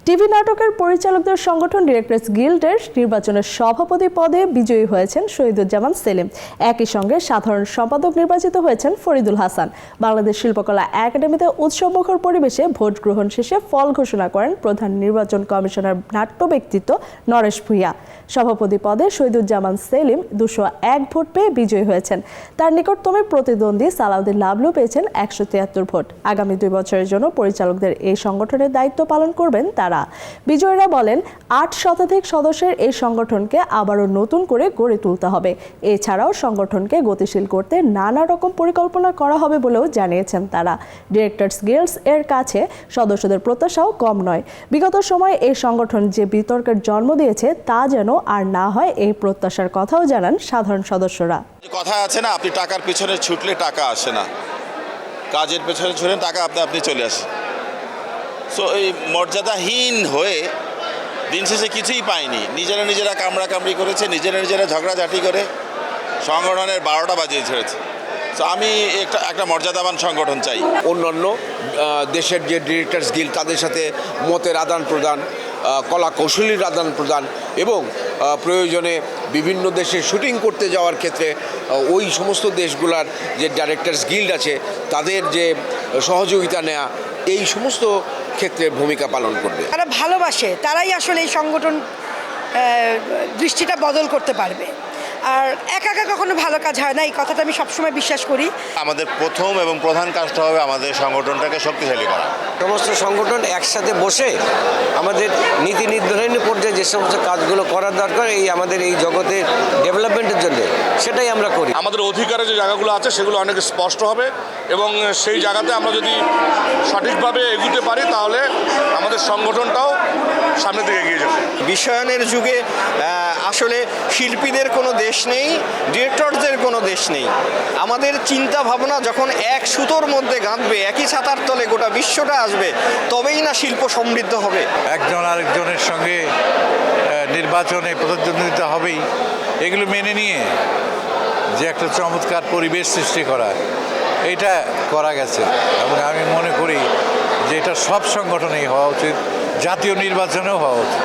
TV নাটকের পরিচালকদের সংগঠন ডিরেক্টরস গিল্ডের নির্বাচনের সভাপতি পদে বিজয়ী হয়েছেন শহীদুজ্জামান সেলিম। একই সঙ্গে সাধারণ সম্পাদক নির্বাচিত হয়েছেন ফরিদুল হাসান। বাংলাদেশ শিল্পকলা একাডেমিতে উৎসবমুখর পরিবেশে ভোট গ্রহণ শেষে ফল ঘোষণা করেন প্রধান নির্বাচন কমিশনার নাট্য ব্যক্তিত্ব নরেশ ভূঁইয়া। সভাপতি পদে শহীদুজ্জামান সেলিম 201 ভোট পেয়ে বিজয়ী হয়েছেন। তার নিকটতম প্রতিদ্বন্দ্বী সালাউদ্দিন লাবলু পেয়েছেন 173 ভোট। আগামী 2 বছরের জন্য পরিচালকদের এই সংগঠনের দায়িত্ব পালন করবেন তারা। বিজয়ীরা বলেন 8 শতাধিক সদস্যের এই সংগঠনকে আবারও নতুন করে গড়ে তুলতে হবে। এছাড়াও সংগঠনকে গতিশীল করতে নানা রকম পরিকল্পনা করা হবে বলেও জানিয়েছেন তারা। ডিরেক্টরস গিল্ডস এর কাছে সদস্যদের প্রত্যাশাও কম নয়। বিগত সময়ে এই সংগঠন যে বিতর্কের জন্ম দিয়েছে তা যেন আর না হয়, এই প্রত্যাশার কথাও জানান সাধারণ সদস্যরা। কথা আছে না, আপনি টাকার পিছনে ছুটলে টাকা আসে না, কাজের পেছনে ছুটলে টাকা আপনি চলে আসে। সো এই মর্যাদাহীন হয়ে দিন শেষে কিছুই পায়নি। নিজেরা কামড়াকামড়ি করেছে, নিজেরা ঝগড়াঝাটি করে সংগঠনের 12টা বাজিয়ে ছেড়েছে। তো আমি একটা মর্যাদাবান সংগঠন চাই। অন্যান্য দেশের যে ডিরেক্টরস গিল্ড তাদের সাথে মতের আদান প্রদান, কলা কৌশলীর আদান প্রদান এবং প্রয়োজনে বিভিন্ন দেশে শুটিং করতে যাওয়ার ক্ষেত্রে ওই সমস্ত দেশগুলোর যে ডিরেক্টরস গিল্ড আছে তাদের যে সহযোগিতা নেওয়া, এই সমস্ত ক্ষেত্রে ভূমিকা পালন করবে। তারা ভালোবাসে, তারাই আসলে এই সংগঠন দৃষ্টিটা বদল করতে পারবে। আর একা কখনো ভালো কাজ হয় না, এই কথাটা আমি সবসময় বিশ্বাস করি। আমাদের প্রথম এবং প্রধান কাজটা হবে আমাদের সংগঠনটাকে শক্তিশালী করা। সমস্ত সংগঠন একসাথে বসে আমাদের নীতি নির্ধারণী পর্যায়ে যে সমস্ত কাজগুলো করার দরকার আমাদের এই জগতের ডেভেলপমেন্টের জন্য, সেটাই আমরা করি। আমাদের অধিকারের যে জায়গাগুলো আছে সেগুলো অনেক স্পষ্ট হবে এবং সেই জায়গাতে আমরা যদি সঠিকভাবে এগুতে পারি তাহলে আমাদের সংগঠনটাও সামনের দিকে এগিয়ে যাবে। বিশ্বায়নের যুগে আসলে শিল্পীদের কোনো দেশ নেই, ডিরেক্টরদের কোনো দেশ নেই। আমাদের চিন্তা ভাবনা যখন এক সুতোর মধ্যে গাঁথবে, একই ছাতার তলে গোটা বিশ্বটা আসবে, তবেই না শিল্প সমৃদ্ধ হবে। একজন আরেকজনের সঙ্গে নির্বাচনে প্রতিদ্বন্দ্বিতা হবেই, এগুলো মেনে নিয়ে যে একটা চমৎকার পরিবেশ সৃষ্টি করা, এটা করা গেছে এবং আমি মনে করি যে এটা সব সংগঠনেই হওয়া উচিত, জাতীয় নির্বাচনেও হওয়া উচিত।